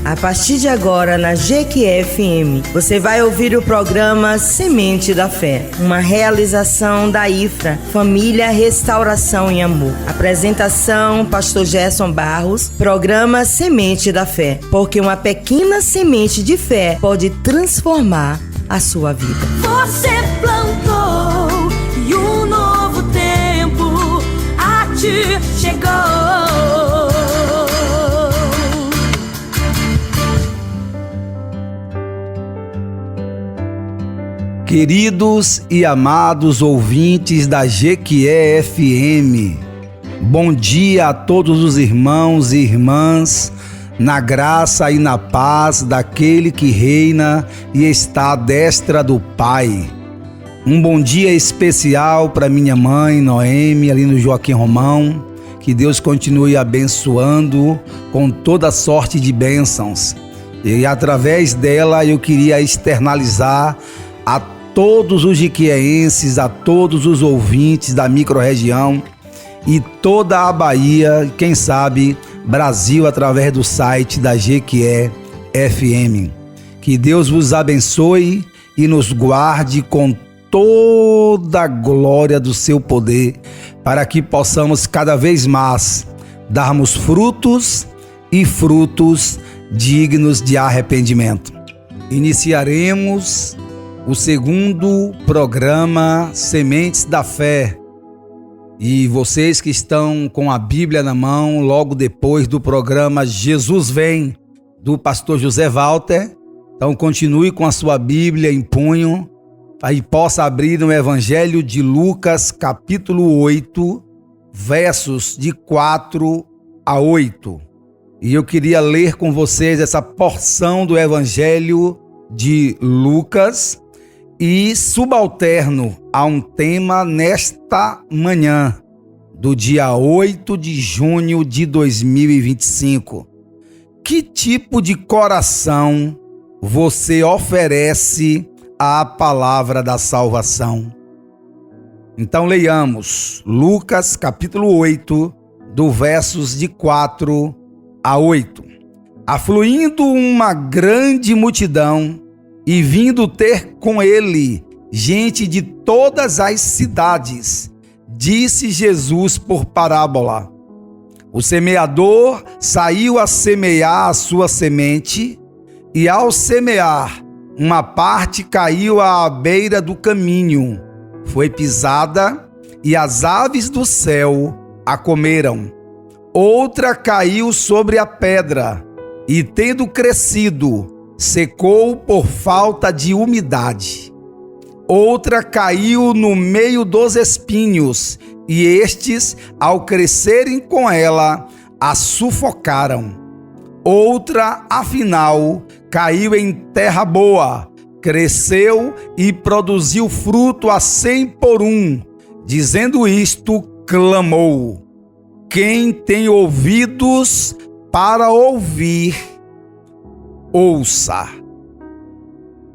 A partir de agora, na Jequié-FM, você vai ouvir o programa Semente da Fé, uma realização da IFRA, Família, Restauração e Amor. Apresentação, Pastor Gerson Barros, programa Semente da Fé, porque uma pequena semente de fé pode transformar a sua vida. Você plantou e um novo tempo a ti chegou. Queridos e amados ouvintes da Jequié FM, bom dia a todos os irmãos e irmãs, na graça e na paz daquele que reina e está à destra do Pai. Um bom dia especial para minha mãe, Noemi, ali no Joaquim Romão. Que Deus continue abençoando com toda sorte de bênçãos. E através dela eu queria externalizar a todos os jequiéenses, a todos os ouvintes da microrregião e toda a Bahia, quem sabe Brasil, através do site da Jequié FM. Que Deus vos abençoe e nos guarde com toda a glória do seu poder, para que possamos cada vez mais darmos frutos e frutos dignos de arrependimento. Iniciaremos o segundo programa Sementes da Fé. E vocês que estão com a Bíblia na mão, logo depois do programa Jesus Vem, do pastor José Walter, então continue com a sua Bíblia em punho, aí possa abrir no Evangelho de Lucas, capítulo 8, versos de 4 a 8. E eu queria ler com vocês essa porção do Evangelho de Lucas, e subalterno a um tema nesta manhã do dia 8 de junho de 2025. Que tipo de coração você oferece à palavra da salvação? Então leiamos Lucas capítulo 8, do versos de 4 a 8. Afluindo uma grande multidão, e vindo ter com ele gente de todas as cidades, disse Jesus por parábola: o semeador saiu a semear a sua semente, e ao semear, uma parte caiu à beira do caminho, foi pisada, e as aves do céu a comeram. Outra caiu sobre a pedra, e tendo crescido, secou por falta de umidade. Outra caiu no meio dos espinhos, e estes, ao crescerem com ela, a sufocaram. Outra, afinal, caiu em terra boa, cresceu e produziu fruto a 100 por 1. Dizendo isto, clamou: quem tem ouvidos para ouvir, ouça.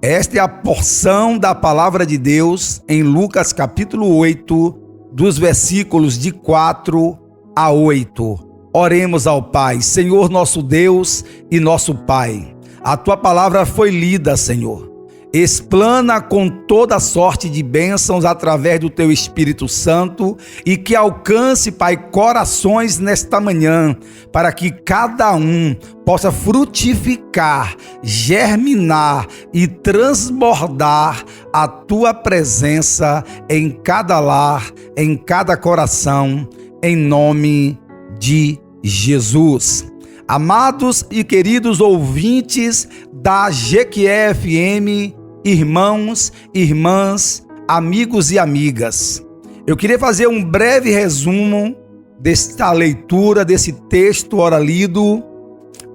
Esta é a porção da palavra de Deus em Lucas capítulo 8, dos versículos de 4 a 8. Oremos ao Pai. Senhor nosso Deus e nosso Pai, a tua palavra foi lida, Senhor. Explana com toda sorte de bênçãos através do teu Espírito Santo e que alcance, Pai, corações nesta manhã, para que cada um possa frutificar, germinar e transbordar a tua presença em cada lar, em cada coração, em nome de Jesus. Amados e queridos ouvintes da Jequié FM, irmãos, irmãs, amigos e amigas, eu queria fazer um breve resumo desta leitura, desse texto ora lido,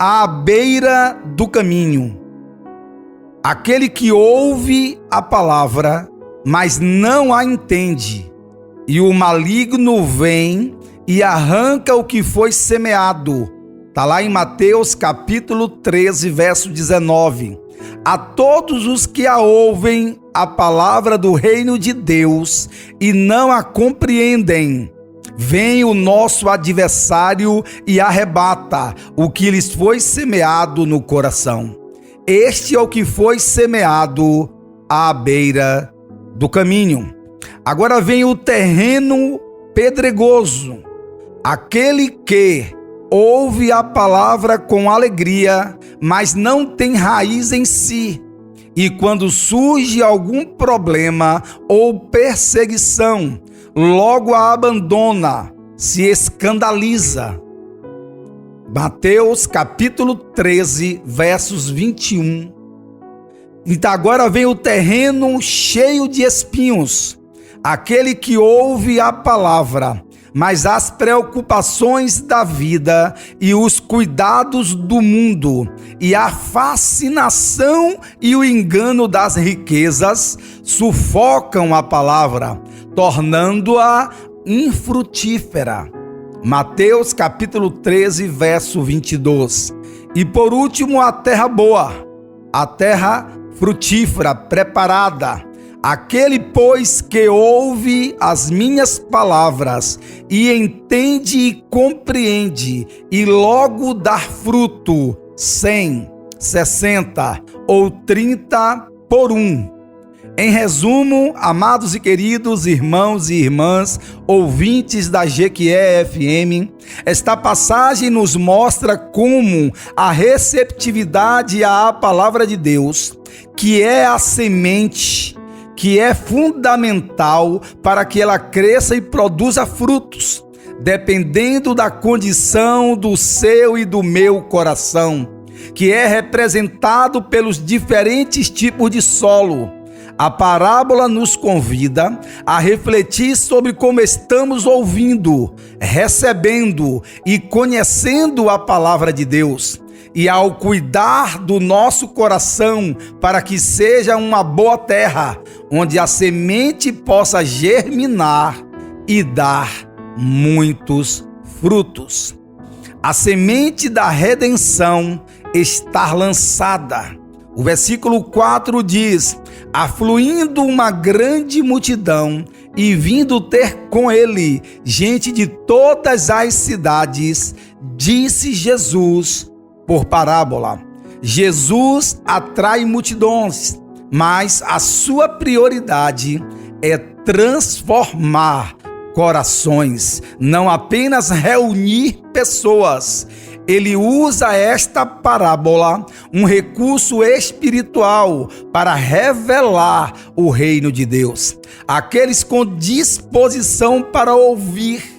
à beira do caminho. Aquele que ouve a palavra, mas não a entende, e o maligno vem e arranca o que foi semeado. Está lá em Mateus capítulo 13, verso 19. A todos os que a ouvem a palavra do reino de Deus e não a compreendem, vem o nosso adversário e arrebata o que lhes foi semeado no coração. Este é o que foi semeado à beira do caminho. Agora vem o terreno pedregoso, aquele que ouve a palavra com alegria, mas não tem raiz em si. E quando surge algum problema ou perseguição, logo a abandona, se escandaliza. Mateus capítulo 13, versos 21. Então agora vem o terreno cheio de espinhos, aquele que ouve a palavra, mas as preocupações da vida e os cuidados do mundo e a fascinação e o engano das riquezas sufocam a palavra, tornando-a infrutífera. Mateus capítulo 13, verso 22. E por último, a terra boa, a terra frutífera, preparada. Aquele, pois, que ouve as minhas palavras e entende e compreende, e logo dar fruto, 100, 60 ou 30 por um. Em resumo, amados e queridos irmãos e irmãs, ouvintes da GQE FM, esta passagem nos mostra como a receptividade à palavra de Deus, que é a semente, que é fundamental para que ela cresça e produza frutos, dependendo da condição do seu e do meu coração, que é representado pelos diferentes tipos de solo. A parábola nos convida a refletir sobre como estamos ouvindo, recebendo e conhecendo a palavra de Deus. E ao cuidar do nosso coração para que seja uma boa terra, onde a semente possa germinar e dar muitos frutos. A semente da redenção está lançada. O versículo 4 diz: afluindo uma grande multidão e vindo ter com ele gente de todas as cidades, disse Jesus por parábola. Jesus atrai multidões, mas a sua prioridade é transformar corações, não apenas reunir pessoas. Ele usa esta parábola, um recurso espiritual, para revelar o reino de Deus. Aqueles com disposição para ouvir.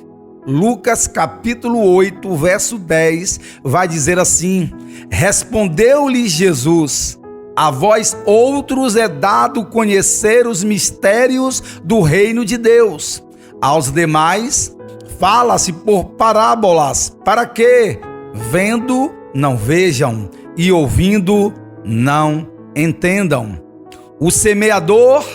Lucas capítulo 8, verso 10, vai dizer assim: respondeu-lhe Jesus: a vós outros é dado conhecer os mistérios do reino de Deus. Aos demais fala-se por parábolas, para que, vendo, não vejam, e ouvindo, não entendam. O semeador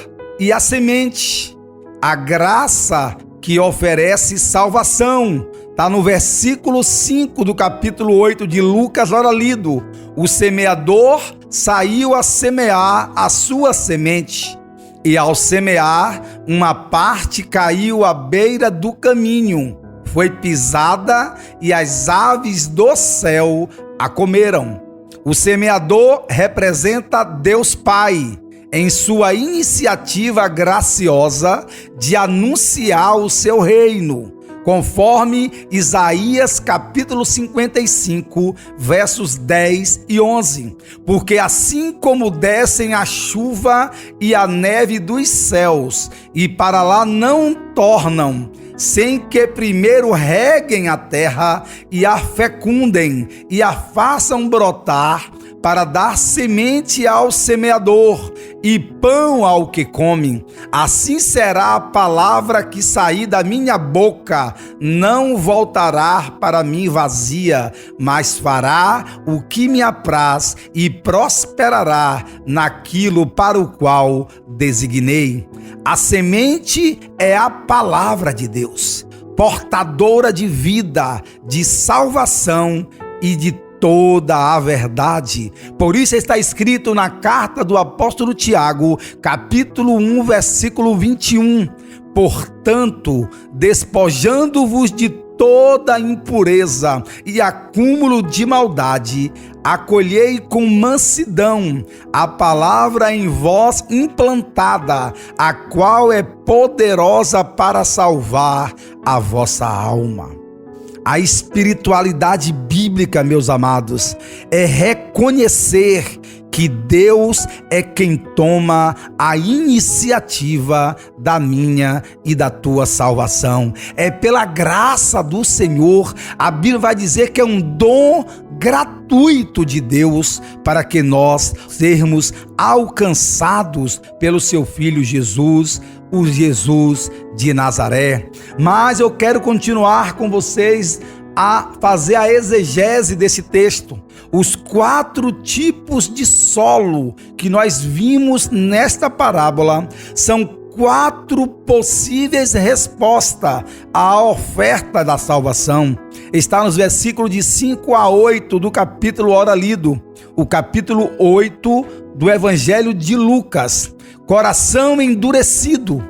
e a semente, a graça que oferece salvação. Está no versículo 5 do capítulo 8 de Lucas, ora lido. O semeador saiu a semear a sua semente, e ao semear, uma parte caiu à beira do caminho, foi pisada e as aves do céu a comeram. O semeador representa Deus Pai, em sua iniciativa graciosa de anunciar o seu reino, conforme Isaías capítulo 55, versos 10 e 11. Porque assim como descem a chuva e a neve dos céus, e para lá não tornam, sem que primeiro reguem a terra e a fecundem e a façam brotar, para dar semente ao semeador e pão ao que come, assim será a palavra que sair da minha boca, não voltará para mim vazia, mas fará o que me apraz e prosperará naquilo para o qual designei. A semente é a palavra de Deus, portadora de vida, de salvação e de toda a verdade. Por isso está escrito na carta do apóstolo Tiago, capítulo 1, versículo 21, Portanto, despojando-vos de toda impureza e acúmulo de maldade, acolhei com mansidão a palavra em vós implantada, a qual é poderosa para salvar a vossa alma. A espiritualidade bíblica, meus amados, é reconhecer que Deus é quem toma a iniciativa da minha e da tua salvação. É pela graça do Senhor. A Bíblia vai dizer que é um dom gratuito de Deus para que nós sermos alcançados pelo seu Filho Jesus, o Jesus de Nazaré. Mas eu quero continuar com vocês a fazer a exegese desse texto. Os 4 tipos de solo que nós vimos nesta parábola são 4 possíveis respostas à oferta da salvação. Está nos versículos de 5 a 8 do capítulo ora lido, o capítulo 8 do Evangelho de Lucas. Coração endurecido.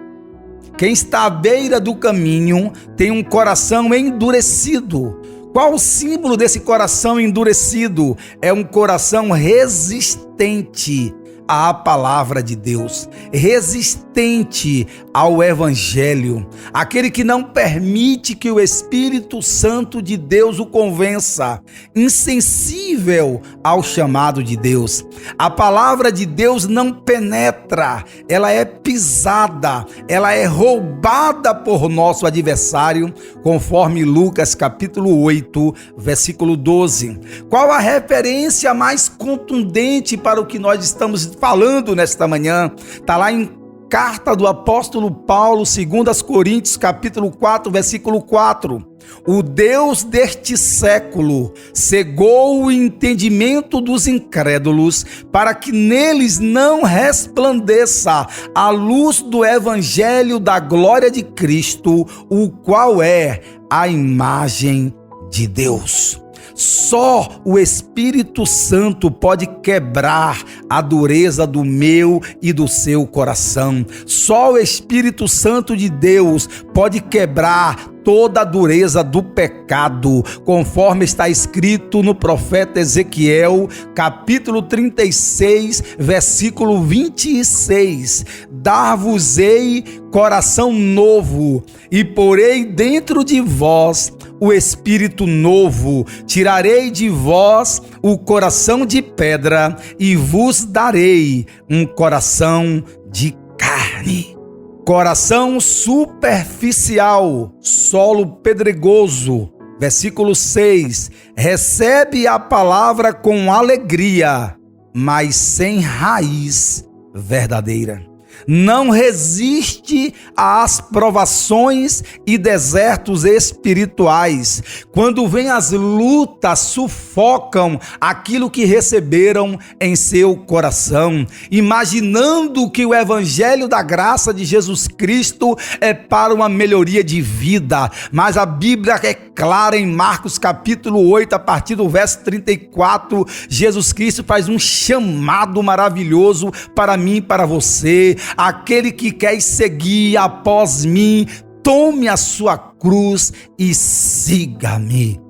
Quem está à beira do caminho tem um coração endurecido. Qual o símbolo desse coração endurecido? É um coração resistente à palavra de Deus, resistente ao Evangelho, aquele que não permite que o Espírito Santo de Deus o convença, insensível ao chamado de Deus. A palavra de Deus não penetra, ela é pisada, ela é roubada por nosso adversário, conforme Lucas capítulo 8, versículo 12. Qual a referência mais contundente para o que nós estamos falando nesta manhã? Está lá em carta do apóstolo Paulo, 2 Coríntios, capítulo 4, versículo 4. O Deus deste século cegou o entendimento dos incrédulos, para que neles não resplandeça a luz do evangelho da glória de Cristo, o qual é a imagem de Deus. Só o Espírito Santo pode quebrar a dureza do meu e do seu coração. Só o Espírito Santo de Deus pode quebrar toda a dureza do pecado, conforme está escrito no profeta Ezequiel, capítulo 36, versículo 26. Dar-vos-ei coração novo, e porei dentro de vós o espírito novo, tirarei de vós o coração de pedra, e vos darei um coração de carne. Coração superficial, solo pedregoso. Versículo 6. Recebe a palavra com alegria, mas sem raiz verdadeira. Não resiste às provações e desertos espirituais. Quando vêm as lutas, sufocam aquilo que receberam em seu coração, imaginando que o evangelho da graça de Jesus Cristo é para uma melhoria de vida. Mas a Bíblia é clara em Marcos capítulo 8, a partir do verso 34, Jesus Cristo faz um chamado maravilhoso para mim e para você. Aquele que quer seguir após mim, tome a sua cruz e siga-me.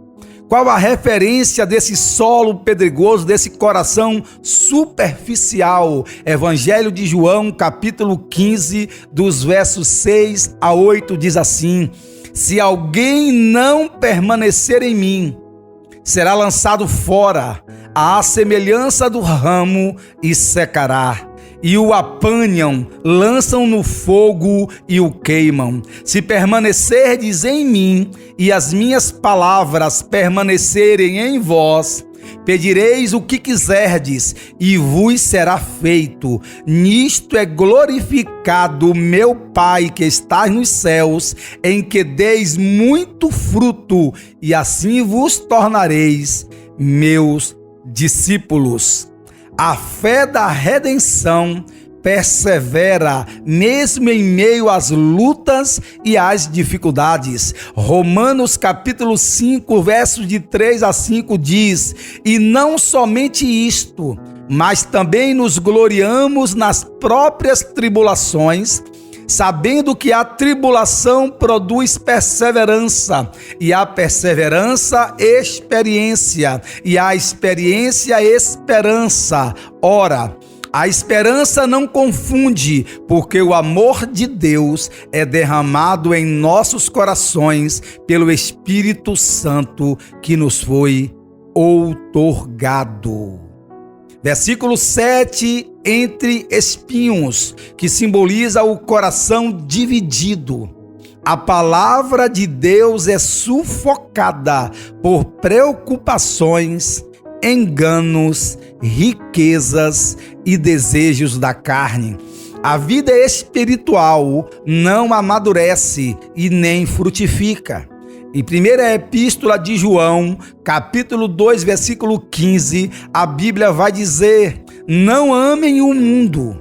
Qual a referência desse solo pedregoso, desse coração superficial? Evangelho de João, capítulo 15, dos versos 6 a 8, diz assim: se alguém não permanecer em mim, será lançado fora, à semelhança do ramo, e secará. E o apanham, lançam no fogo e o queimam. Se permanecerdes em mim e as minhas palavras permanecerem em vós, pedireis o que quiserdes e vos será feito. Nisto é glorificado meu Pai que está nos céus, em que deis muito fruto, e assim vos tornareis meus discípulos. A fé da redenção persevera mesmo em meio às lutas e às dificuldades. Romanos capítulo 5, versos de 3 a 5 diz: e não somente isto, mas também nos gloriamos nas próprias tribulações, sabendo que a tribulação produz perseverança, e a perseverança, experiência, e a experiência, esperança. Ora, a esperança não confunde, porque o amor de Deus é derramado em nossos corações pelo Espírito Santo que nos foi outorgado. Versículo 7, entre espinhos, que simboliza o coração dividido. A palavra de Deus é sufocada por preocupações, enganos, riquezas e desejos da carne. A vida espiritual não amadurece e nem frutifica. Em primeira epístola de João, capítulo 2, versículo 15, a Bíblia vai dizer: não amem o mundo,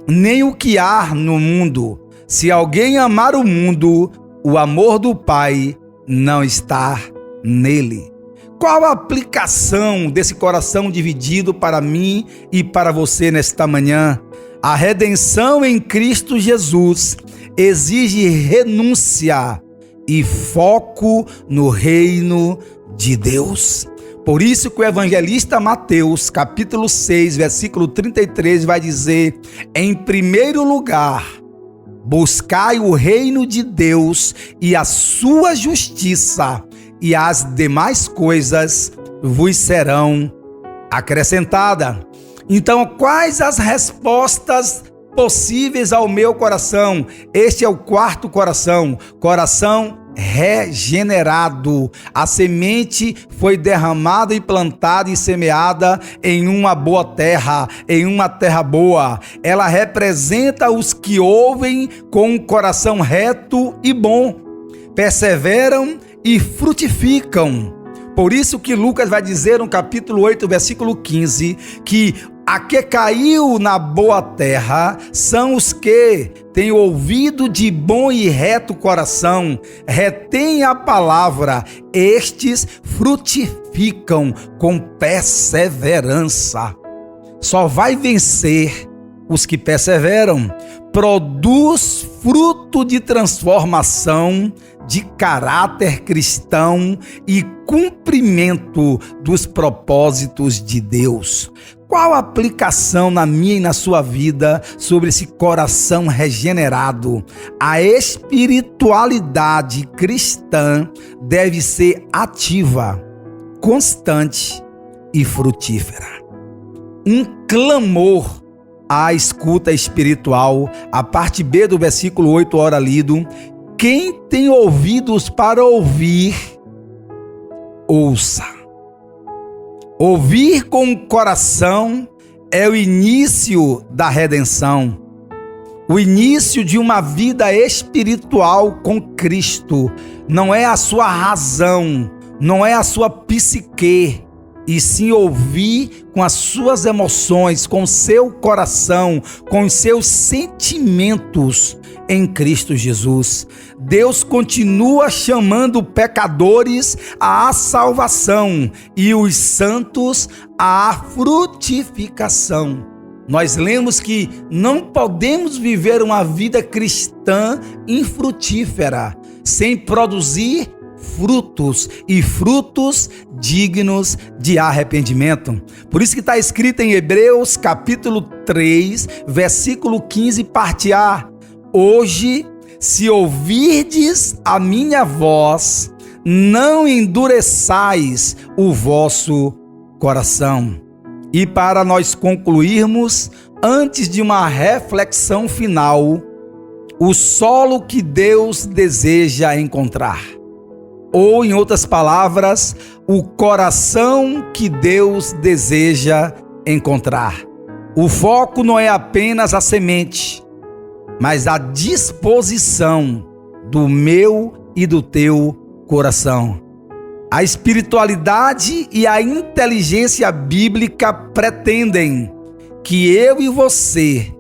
nem o que há no mundo. Se alguém amar o mundo, o amor do Pai não está nele. Qual a aplicação desse coração dividido para mim e para você nesta manhã? A redenção em Cristo Jesus exige renúncia e foco no reino de Deus. Por isso que o evangelista Mateus, capítulo 6, versículo 33, vai dizer: em primeiro lugar, buscai o reino de Deus e a sua justiça, e as demais coisas vos serão acrescentadas. Então, quais as respostas possíveis ao meu coração? Este é o quarto coração, coração regenerado. A semente foi derramada e plantada e semeada em uma boa terra, em uma terra boa. Ela representa os que ouvem com um coração reto e bom, perseveram e frutificam. Por isso que Lucas vai dizer no capítulo 8, versículo 15, que a que caiu na boa terra são os que têm ouvido de bom e reto coração, retêm a palavra, estes frutificam com perseverança. Só vai vencer os que perseveram. Produz fruto de transformação, de caráter cristão e cumprimento dos propósitos de Deus. Qual a aplicação na minha e na sua vida sobre esse coração regenerado? A espiritualidade cristã deve ser ativa, constante e frutífera. Um clamor à escuta espiritual, a parte B do versículo 8, ora lido: quem tem ouvidos para ouvir, ouça. Ouvir com o coração é o início da redenção, o início de uma vida espiritual com Cristo. Não é a sua razão, não é a sua psique, e sim ouvir com as suas emoções, com o seu coração, com os seus sentimentos em Cristo Jesus. Deus continua chamando pecadores à salvação e os santos à frutificação. Nós lemos que não podemos viver uma vida cristã infrutífera, sem produzir frutos, e frutos dignos de arrependimento. Por isso que está escrito em Hebreus capítulo 3, versículo 15, parte A: hoje, se ouvirdes a minha voz, não endureçais o vosso coração. E para nós concluirmos, antes de uma reflexão final, o solo que Deus deseja encontrar. Ou, em outras palavras, o coração que Deus deseja encontrar. O foco não é apenas a semente, mas a disposição do meu e do teu coração. A espiritualidade e a inteligência bíblica pretendem que eu e você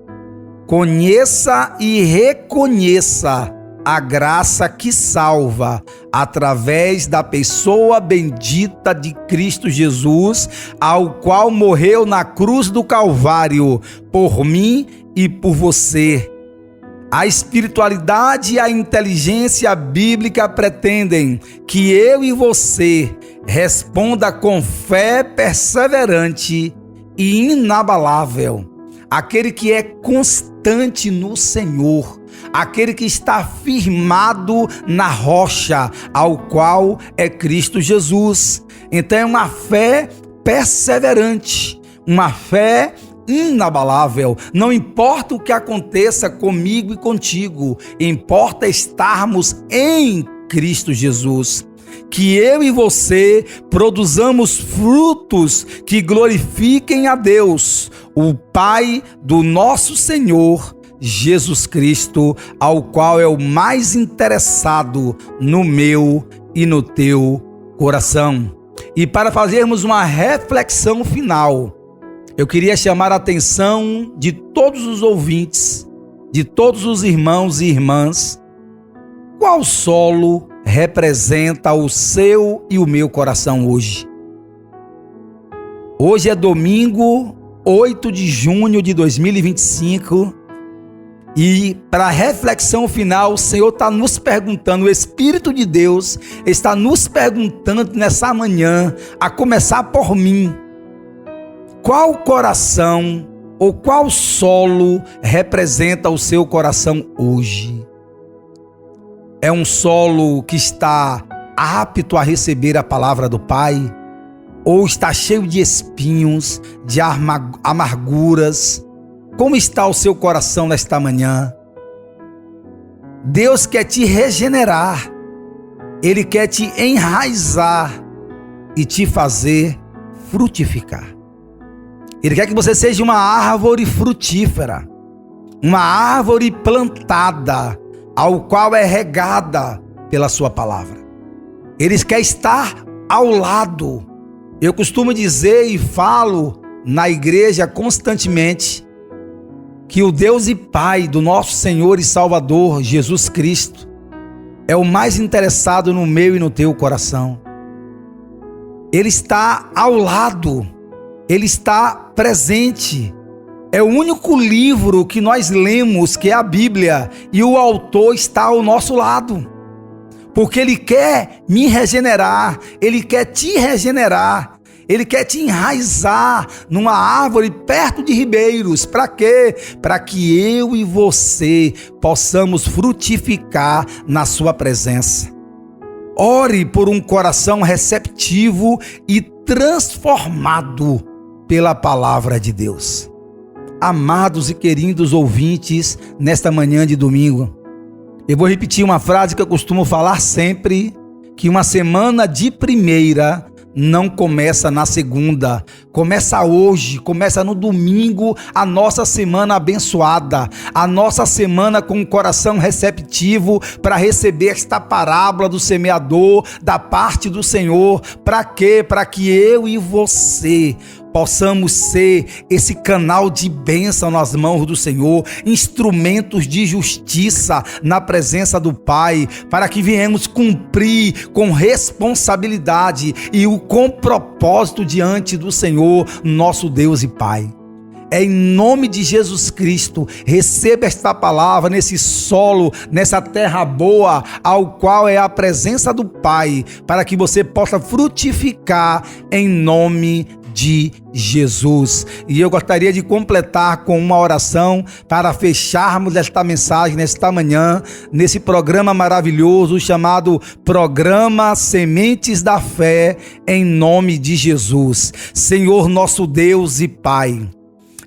conheça e reconheça a graça que salva através da pessoa bendita de Cristo Jesus, ao qual morreu na cruz do Calvário por mim e por você. A espiritualidade e a inteligência bíblica pretendem que eu e você responda com fé perseverante e inabalável. Aquele que é constante no Senhor, aquele que está firmado na rocha, ao qual é Cristo Jesus. Então é uma fé perseverante, uma fé inabalável. Não importa o que aconteça comigo e contigo, importa estarmos em Cristo Jesus. Que eu e você produzamos frutos que glorifiquem a Deus, o Pai do nosso Senhor Jesus Cristo, ao qual é o mais interessado no meu e no teu coração. E para fazermos uma reflexão final, eu queria chamar a atenção de todos os ouvintes, de todos os irmãos e irmãs. Qual solo representa o seu e o meu coração hoje? Hoje é domingo, 8 de junho de 2025, e para a reflexão final, o Senhor está nos perguntando, o Espírito de Deus está nos perguntando nessa manhã, a começar por mim: qual coração ou qual solo representa o seu coração hoje? É um solo que está apto a receber a palavra do Pai? Ou está cheio de espinhos, de amarguras? Como está o seu coração nesta manhã? Deus quer te regenerar. Ele quer te enraizar e te fazer frutificar. Ele quer que você seja uma árvore frutífera, uma árvore plantada, ao qual é regada pela sua palavra. Ele quer estar ao lado. Eu costumo dizer e falo na igreja constantemente que o Deus e Pai do nosso Senhor e Salvador Jesus Cristo é o mais interessado no meu e no teu coração. Ele está ao lado, ele está presente. É o único livro que nós lemos, que é a Bíblia, e o autor está ao nosso lado, porque ele quer me regenerar, ele quer te regenerar, ele quer te enraizar numa árvore perto de ribeiros. Para quê? Para que eu e você possamos frutificar na sua presença. Ore por um coração receptivo e transformado pela palavra de Deus. Amados e queridos ouvintes, nesta manhã de domingo, eu vou repetir uma frase que eu costumo falar sempre, que uma semana de primeira não começa na segunda, começa hoje, começa no domingo, a nossa semana abençoada, a nossa semana com o coração receptivo para receber esta parábola do semeador da parte do Senhor. Para quê? Para que eu e você possamos ser esse canal de bênção nas mãos do Senhor, instrumentos de justiça na presença do Pai, para que venhamos cumprir com responsabilidade e com propósito diante do Senhor, nosso Deus e Pai. É em nome de Jesus Cristo, receba esta palavra nesse solo, nessa terra boa, ao qual é a presença do Pai, para que você possa frutificar em nome de Jesus. E eu gostaria de completar com uma oração para fecharmos esta mensagem nesta manhã, nesse programa maravilhoso chamado Programa Sementes da Fé, em nome de Jesus. Senhor nosso Deus e Pai,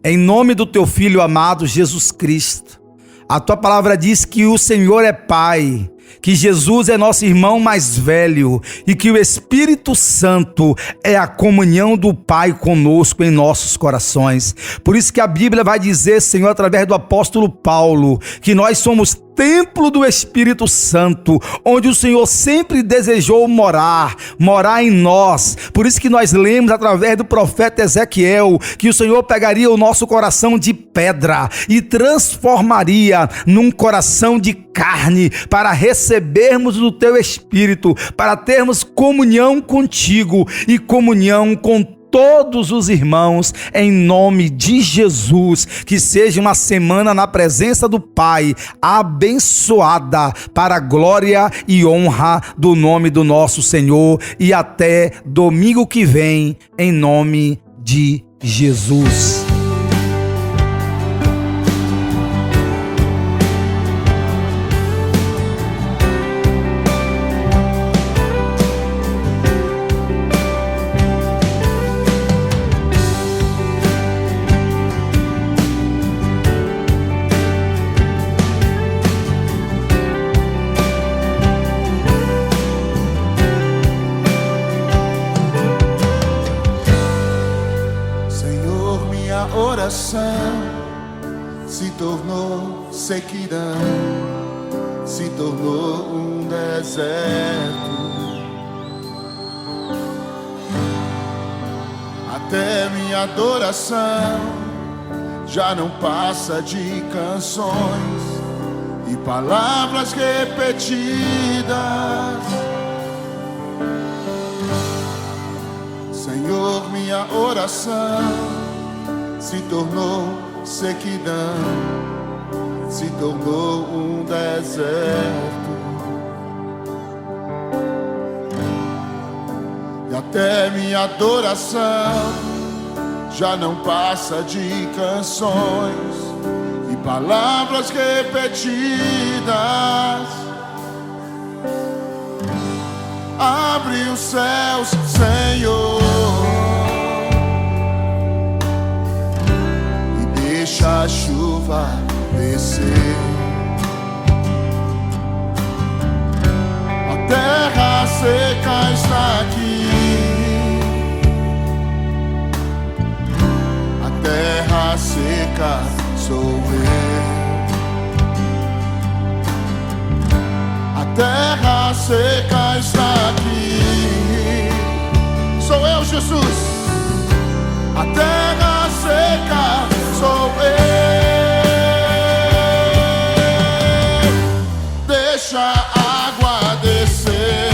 em nome do teu Filho amado Jesus Cristo, a tua palavra diz que o Senhor é Pai, que Jesus é nosso irmão mais velho e que o Espírito Santo é a comunhão do Pai conosco em nossos corações. Por isso que a Bíblia vai dizer, Senhor, através do apóstolo Paulo, que nós somos templo do Espírito Santo, onde o Senhor sempre desejou morar em nós. Por isso que nós lemos através do profeta Ezequiel que o Senhor pegaria o nosso coração de pedra e transformaria num coração de carne, para recebermos do teu Espírito, para termos comunhão contigo e comunhão com todos os irmãos, em nome de Jesus. Que seja uma semana na presença do Pai, abençoada, para a glória e honra do nome do nosso Senhor. E até domingo que vem, em nome de Jesus. Se tornou sequidão, se tornou um deserto. Até minha adoração já não passa de canções e palavras repetidas. Senhor, minha oração se tornou sequidão, se tornou um deserto. E até minha adoração já não passa de canções e palavras repetidas. Abre os céus, Senhor, deixa a chuva descer. A terra seca está aqui, a terra seca sou eu. A terra seca está aqui, sou eu, Jesus. A terra seca sou eu. Deixa a água descer,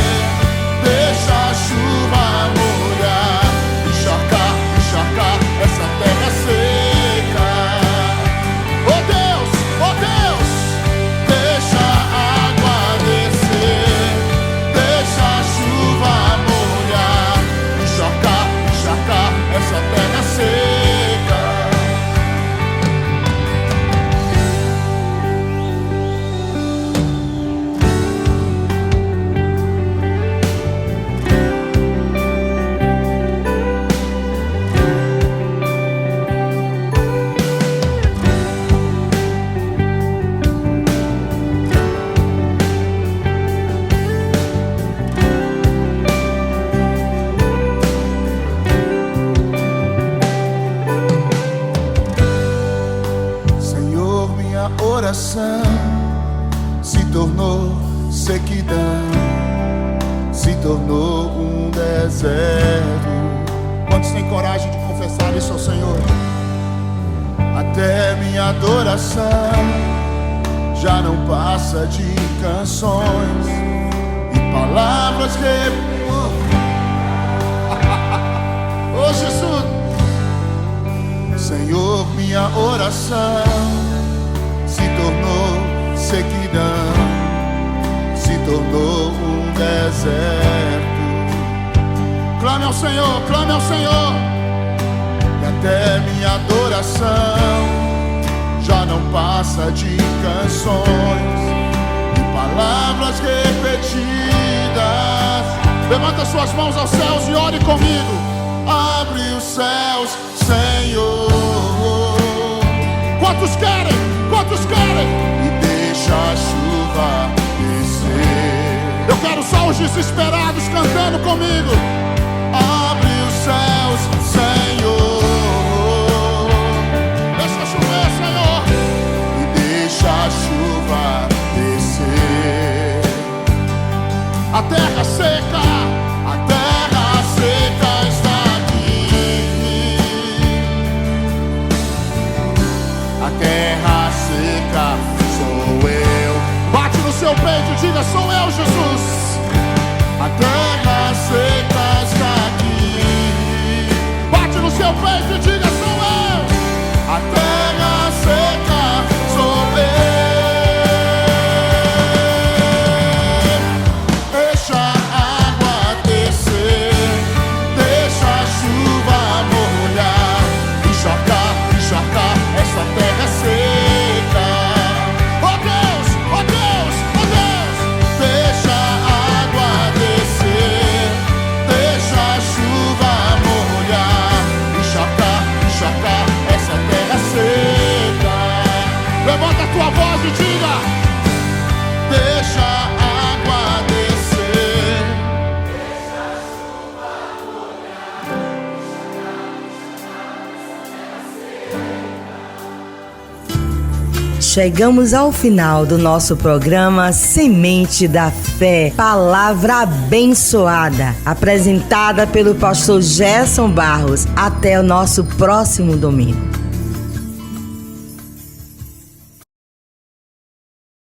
deixa a chuva molhar, encharcar, encharcar essa terra seca. Oh Deus, deixa a água descer, deixa a chuva molhar, encharcar, encharcar essa terra seca. Se tornou sequidão, se tornou um deserto. Quantos têm coragem de confessar isso ao Senhor? Até minha adoração já não passa de canções e palavras Oh Jesus, Senhor, minha oração se tornou sequidão, se tornou um deserto. Clame ao Senhor, clame ao Senhor. E até minha adoração já não passa de canções e palavras repetidas. Levanta suas mãos aos céus e ore comigo. Abre os céus, Senhor. Quantos querem? Quantos querem? E deixa a chuva descer. Eu quero só os desesperados cantando comigo. Abre os céus, Senhor. Deixa chover, Senhor. E deixa a chuva descer. A terra seca, a terra seca está aqui. A terra seca sou eu. Bate no seu peito e diga: sou eu, Jesus. A terra seca está aqui. peito e diga: sou eu. A terra seca sou eu. Deixa a água descer, deixa a chuva molhar, encharcar essa terra seca. Oh Deus, oh Deus, oh Deus. Deixa a água descer, deixa a chuva molhar, encharcar essa terra seca. Levanta a tua voz e diga: deixa a água descer. Chegamos ao final do nosso programa Semente da Fé, palavra abençoada, apresentada pelo pastor Gerson Barros. Até o nosso próximo domingo.